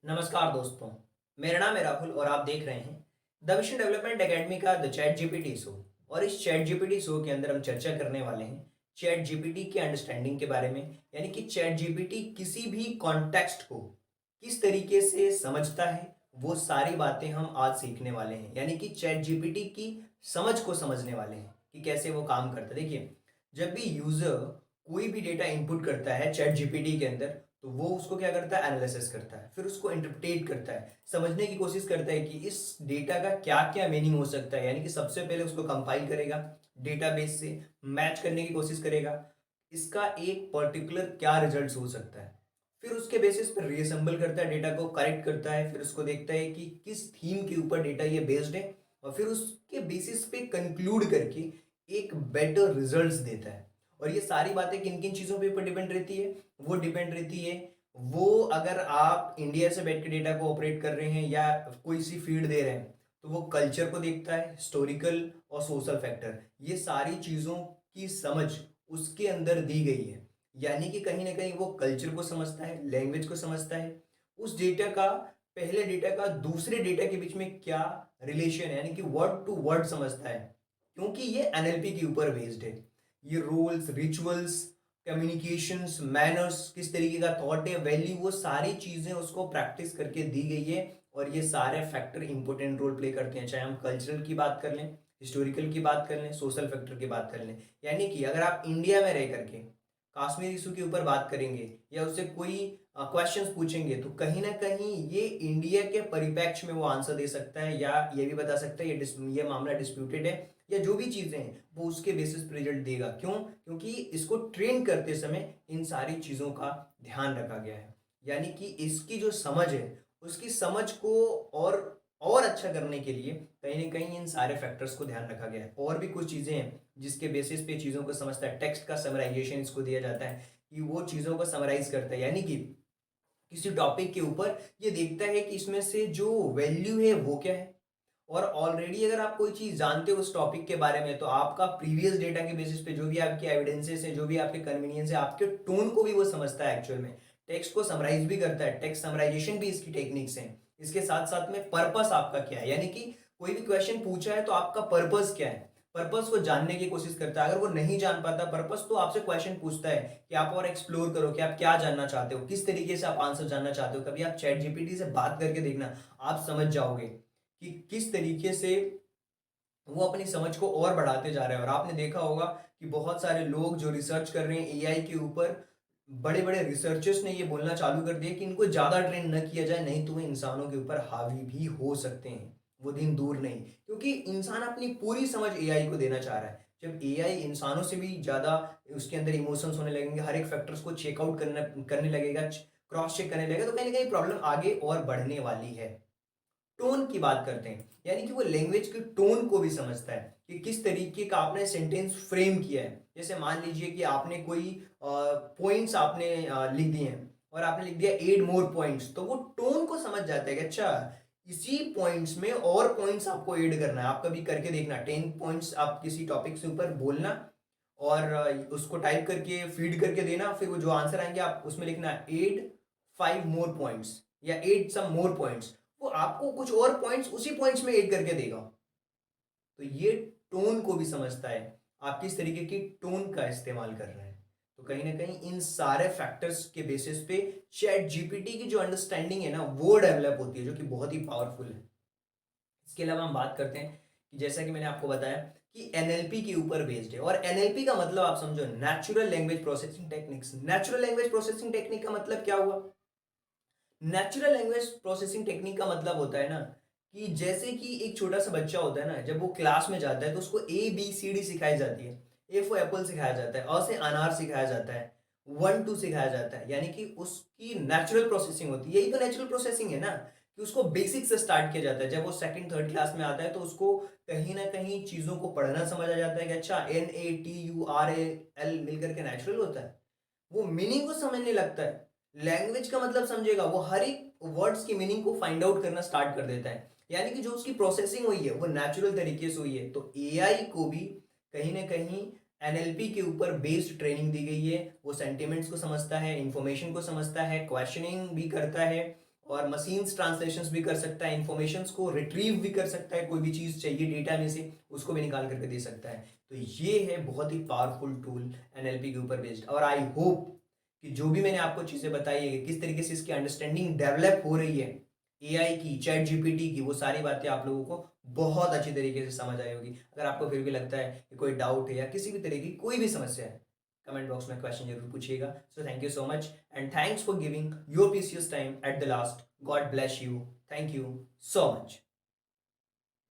नमस्कार दोस्तों। मेरा नाम है राहुल और आप देख रहे हैं द विजन डेवलपमेंट एकेडमी का द चैट जीपीटी शो। और इस चैट जीपीटी शो के अंदर हम चर्चा करने वाले हैं चैट जीपीटी के अंडरस्टैंडिंग के बारे में, यानी कि चैट जीपीटी किसी भी कॉन्टेक्स्ट को किस तरीके से समझता है, वो सारी बातें हम आज सीखने वाले हैं। यानी कि चैट जीपीटी की समझ को समझने वाले हैं कि कैसे वो काम करता है। देखिए, जब भी यूजर कोई भी डेटा इनपुट करता है चैट जीपीटी के अंदर, तो वो उसको क्या करता है, एनालिसिस करता है, फिर उसको इंटरप्रेट करता है, समझने की कोशिश करता है कि इस डेटा का क्या क्या मीनिंग हो सकता है। यानी कि सबसे पहले उसको कंपाइल करेगा, डेटाबेस से मैच करने की कोशिश करेगा, इसका एक पर्टिकुलर क्या रिजल्ट हो सकता है। फिर उसके बेसिस पर रीअसेंबल करता है, डेटा को करेक्ट करता है, फिर उसको देखता है कि किस थीम के ऊपर डेटा ये बेस्ड है, और फिर उसके बेसिस पे कंक्लूड करके एक बेटर रिजल्ट्स देता है। और ये सारी बातें किन किन चीज़ों पे ऊपर डिपेंड रहती है, वो डिपेंड रहती है, वो अगर आप इंडिया से बैठ के डेटा को ऑपरेट कर रहे हैं या कोई सी फीड दे रहे हैं, तो वो कल्चर को देखता है, हिस्टोरिकल और सोशल फैक्टर, ये सारी चीज़ों की समझ उसके अंदर दी गई है। यानी कि कहीं ना कहीं वो कल्चर को समझता है, लैंग्वेज को समझता है, उस डेटा का, पहले डेटा का दूसरे डेटा के बीच में क्या रिलेशन है, यानी कि वर्ड टू वर्ड समझता है, क्योंकि ये एनएलपी के ऊपर बेस्ड है। ये रोल्स, रिचुअल्स, कम्युनिकेशंस, मैनर्स, किस तरीके का थॉट है, वैल्यू, वो सारी चीजें उसको प्रैक्टिस करके दी गई है। और ये सारे फैक्टर इंपॉर्टेंट रोल प्ले करते हैं, चाहे हम कल्चरल की बात कर लें, हिस्टोरिकल की बात कर लें, सोशल फैक्टर की बात कर लें। यानी कि अगर आप इंडिया में रह करके कश्मीर इशू के ऊपर बात करेंगे या उससे कोई क्वेश्चंस पूछेंगे, तो कहीं ना कहीं ये इंडिया के परिप्रेक्ष्य में वो आंसर दे सकता है, या ये भी बता सकता है ये मामला डिस्प्यूटेड है, या जो भी चीजें हैं वो उसके बेसिस पर रिजल्ट देगा। क्यों? क्योंकि इसको ट्रेन करते समय इन सारी चीजों का ध्यान रखा गया है। यानी कि इसकी जो समझ है, उसकी समझ को और अच्छा करने के लिए कहीं ना कहीं इन सारे फैक्टर्स को ध्यान रखा गया है। और भी कुछ चीजें हैं जिसके बेसिस पे चीजों को समझता है। टेक्स्ट का समराइजेशन इसको दिया जाता है कि वो चीजों को समराइज करता है, यानी कि किसी टॉपिक के ऊपर ये देखता है कि इसमें से जो वैल्यू है वो क्या है। और ऑलरेडी अगर आप कोई चीज जानते हो उस टॉपिक के बारे में, तो आपका प्रीवियस डेटा के बेसिस पे जो भी आपके एविडेंसेस है, जो भी आपके कन्वीनियंस है, आपके टोन को भी वो समझता है एक्चुअल में। टेक्स्ट को समराइज भी करता है, टेक्स्ट समराइजेशन भी इसकी टेक्निक्स हैं। इसके साथ साथ में पर्पस आपका क्या है, यानी कि कोई भी क्वेश्चन पूछा है तो आपका पर्पस क्या है, पर्पस को जानने की कोशिश करता है। अगर वो नहीं जान पाता पर्पस, तो आपसे क्वेश्चन पूछता है कि आप और एक्सप्लोर करो कि आप क्या जानना चाहते हो, किस तरीके से आप आंसर जानना चाहते हो। कभी आप चैट जीपीटी से बात करके देखना, आप समझ जाओगे कि किस तरीके से वो अपनी समझ को और बढ़ाते जा रहे हैं। और आपने देखा होगा कि बहुत सारे लोग जो रिसर्च कर रहे हैं एआई के ऊपर, बड़े बड़े रिसर्चर्स ने ये बोलना चालू कर दिया कि इनको ज़्यादा ट्रेन न किया जाए, नहीं तो वो इंसानों के ऊपर हावी भी हो सकते हैं। वो दिन दूर नहीं, क्योंकि इंसान अपनी पूरी समझ एआई को देना चाह रहा है। जब एआई इंसानों से भी ज़्यादा उसके अंदर इमोशंस होने लगेंगे, हर एक फैक्टर्स को चेकआउट करने करने लगेगा, क्रॉस चेक करने लगेगा, तो कहीं ना कहीं प्रॉब्लम आगे और बढ़ने वाली है। टोन की बात करते हैं, यानी कि वो लैंग्वेज के टोन को भी समझता है कि किस तरीके का आपने सेंटेंस फ्रेम किया है। जैसे मान लीजिए कि आपने कोई पॉइंट्स आपने लिख दिए हैं और आपने लिख दिया एड मोर पॉइंट्स, तो वो टोन को समझ जाता है कि अच्छा, इसी पॉइंट्स में और पॉइंट्स आपको ऐड करना है। आप कभी करके देखना, 10 पॉइंट्स आप किसी टॉपिक से ऊपर बोलना और उसको टाइप करके फीड करके देना, फिर वो जो आंसर आएंगे आप उसमें लिखना एड 5 more points या एड सम मोर पॉइंट्स। वो आपको कुछ और पॉइंट्स उसी पॉइंट्स में ऐड करके देगा। तो ये टोन को भी समझता है, आप किस तरीके की टोन का इस्तेमाल कर रहे हैं। तो कहीं ना कहीं इन सारे फैक्टर्स के बेसिस पे चैट जीपीटी की जो अंडरस्टैंडिंग है ना, वो डेवलप होती है, जो कि बहुत ही पावरफुल है। इसके अलावा हम बात करते हैं कि जैसा कि मैंने आपको बताया कि एनएलपी के ऊपर बेस्ड है। और एनएलपी का मतलब आप समझो, natural language processing techniques. Natural language processing technique का मतलब क्या हुआ? नेचुरल लैंग्वेज प्रोसेसिंग टेक्निक का मतलब होता है ना, कि जैसे कि एक छोटा सा बच्चा होता है ना, जब वो क्लास में जाता है तो उसको ABCD सिखाई जाती है। ए फॉर एप्पल सिखाया जाता है, अ से अनार सिखाया जाता है, 1 2 सिखाया जाता है। यानी कि उसकी नेचुरल प्रोसेसिंग होती है। यही तो नेचुरल प्रोसेसिंग है ना, कि उसको बेसिक से स्टार्ट किया जाता है। जब वो सेकंड थर्ड क्लास में आता है तो उसको कहीं ना कहीं चीज़ों को पढ़ना समझ आ जाता है कि अच्छा, NATURAL मिलकर के नेचुरल होता है। वो मीनिंग को समझने लगता है, लैंग्वेज का मतलब समझेगा, वो हर एक वर्ड्स की मीनिंग को फाइंड आउट करना स्टार्ट कर देता है। यानी कि जो उसकी प्रोसेसिंग हुई है वो नेचुरल तरीके से हुई है। तो एआई को भी कहीं ना कहीं एनएलपी के ऊपर बेस्ड ट्रेनिंग दी गई है। वो सेंटिमेंट्स को समझता है, इंफॉर्मेशन को समझता है, क्वेश्चनिंग भी करता है, और मशीन्स ट्रांसलेशंस भी कर सकता है, इंफॉर्मेशंस को रिट्रीव भी कर सकता है, कोई भी चीज़ चाहिए डेटा में से उसको भी निकाल करके दे सकता है। तो ये है बहुत ही पावरफुल टूल एनएलपी के ऊपर बेस्ड। और आई होप कि जो भी मैंने आपको चीज़ें बताई है, किस तरीके से इसकी अंडरस्टैंडिंग डेवलप हो रही है एआई की, चैट जीपीटी की, वो सारी बातें आप लोगों को बहुत अच्छी तरीके से समझ आई होगी। अगर आपको फिर भी लगता है कि कोई डाउट है या किसी भी तरह की कोई भी समस्या है, कमेंट बॉक्स में क्वेश्चन जरूर पूछिएगा। So thank you so much and thanks for giving your precious time at the last. God bless you. Thank you so much.